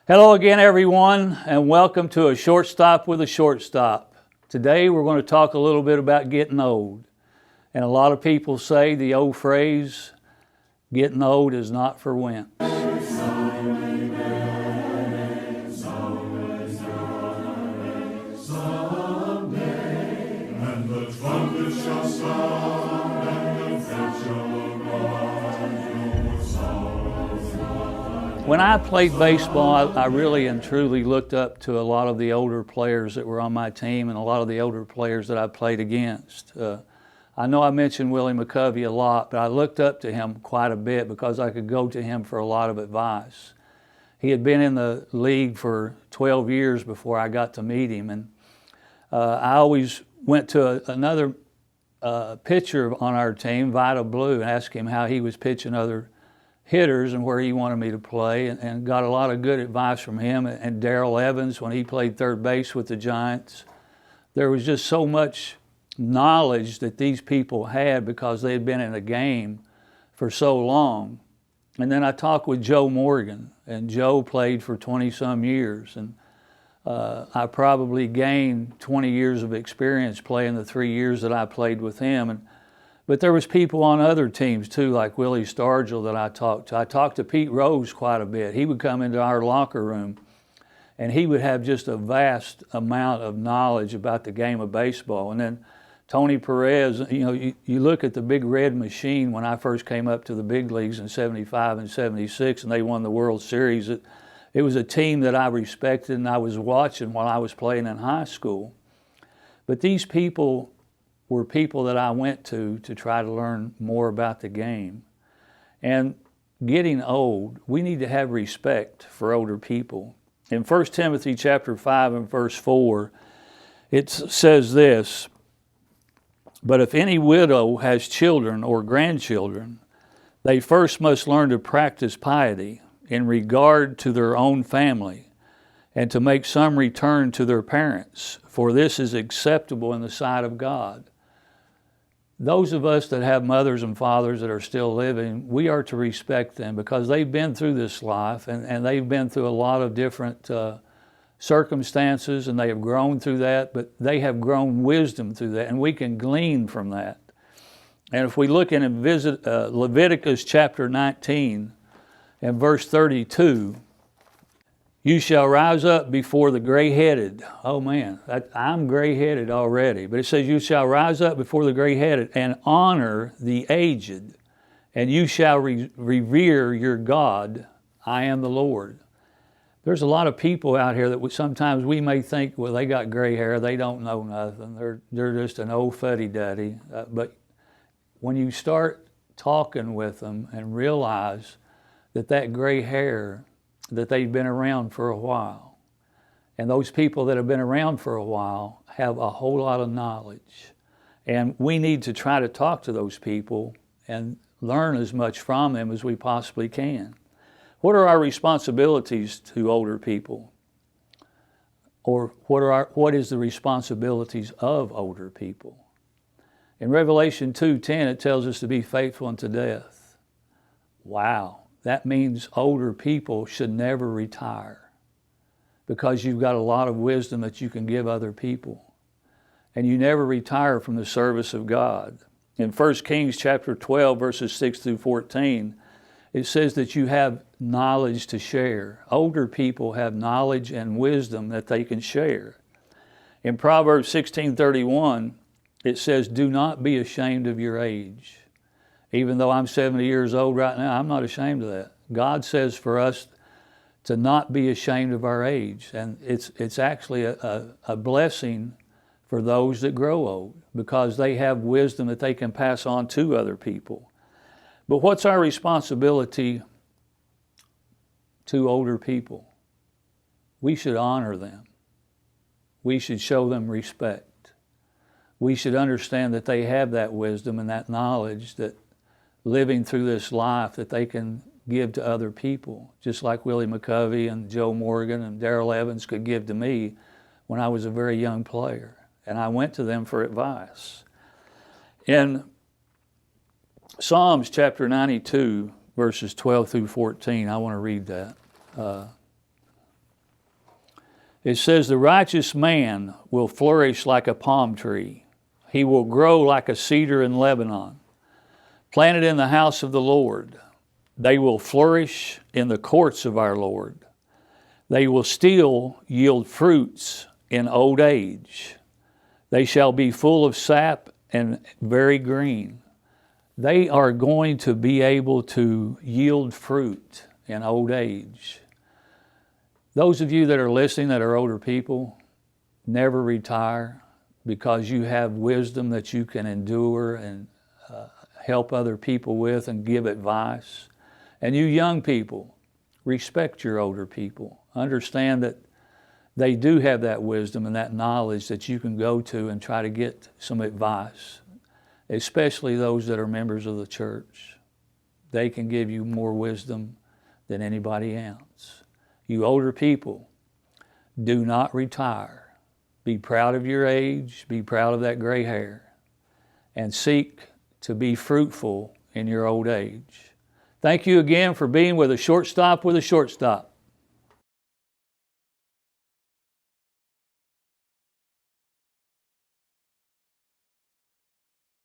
Hello again, everyone, and welcome to A Shortstop with a Shortstop. Today we're going to talk a little bit about getting old. And a lot of people say the old phrase, getting old is not for wimps. When I played baseball, I really and truly looked up to a lot of the older players that were on my team and a lot of the older players that I played against. I know I mentioned Willie McCovey a lot, but I looked up to him quite a bit because I could go to him for a lot of advice. He had been in the league for 12 years before I got to meet him, and I always went to another pitcher on our team, Vita Blue, and asked him how he was pitching other hitters and where he wanted me to play, and got a lot of good advice from him. And Darrell Evans, when he played third base with the Giants, there was just so much knowledge that these people had because they had been in a game for so long. And then I talked with Joe Morgan, and Joe played for 20-some years, and I probably gained 20 years of experience playing the 3 years that I played with him. But there was people on other teams too, like Willie Stargell that I talked to. I talked to Pete Rose quite a bit. He would come into our locker room, and he would have just a vast amount of knowledge about the game of baseball. And then Tony Perez, you look at the Big Red Machine when I first came up to the big leagues in '75 and '76, and they won the World Series. It was a team that I respected and I was watching while I was playing in high school. But these people were people that I went to try to learn more about the game. And getting old, we need to have respect for older people. In 1 Timothy chapter 5 and verse 4, it says this, "But if any widow has children or grandchildren, they first must learn to practice piety in regard to their own family, and to make some return to their parents, for this is acceptable in the sight of God." Those of us that have mothers and fathers that are still living, we are to respect them because they've been through this life, and they've been through a lot of different circumstances, and they have grown through that, but they have grown wisdom through that, and we can glean from that. And if we look in and visit Leviticus chapter 19 and verse 32, "You shall rise up before the gray-headed." Oh man, I'm gray-headed already. But it says, "You shall rise up before the gray-headed and honor the aged, and you shall revere your God. I am the Lord." There's a lot of people out here that sometimes we may think, well, they got gray hair, they don't know nothing. They're just an old fuddy-duddy. But when you start talking with them and realize that gray hair, that they've been around for a while. And those people that have been around for a while have a whole lot of knowledge. And we need to try to talk to those people and learn as much from them as we possibly can. What are our responsibilities to older people? Or what is the responsibilities of older people? In Revelation 2:10, it tells us to be faithful unto death. Wow. That means older people should never retire because you've got a lot of wisdom that you can give other people. And you never retire from the service of God. In 1 Kings chapter 12, verses 6 through 14, it says that you have knowledge to share. Older people have knowledge and wisdom that they can share. In Proverbs 16:31, it says, "Do not be ashamed of your age." Even though I'm 70 years old right now, I'm not ashamed of that. God says for us to not be ashamed of our age. And it's actually a blessing for those that grow old because they have wisdom that they can pass on to other people. But what's our responsibility to older people? We should honor them. We should show them respect. We should understand that they have that wisdom and that knowledge that living through this life that they can give to other people, just like Willie McCovey and Joe Morgan and Darrell Evans could give to me when I was a very young player. And I went to them for advice. In Psalms chapter 92, verses 12 through 14, I want to read that. It says, the righteous man will flourish like a palm tree. He will grow like a cedar in Lebanon, planted in the house of the Lord. They will flourish in the courts of our Lord. They will still yield fruits in old age. They shall be full of sap and very green. They are going to be able to yield fruit in old age. Those of you that are listening that are older people, never retire, because you have wisdom that you can endure and help other people with and give advice. And you young people, respect your older people. Understand that they do have that wisdom and that knowledge that you can go to and try to get some advice, especially those that are members of the church. They can give you more wisdom than anybody else. You older people, do not retire. Be proud of your age, be proud of that gray hair, and seek to be fruitful in your old age. Thank you again for being with a Shortstop with a Shortstop.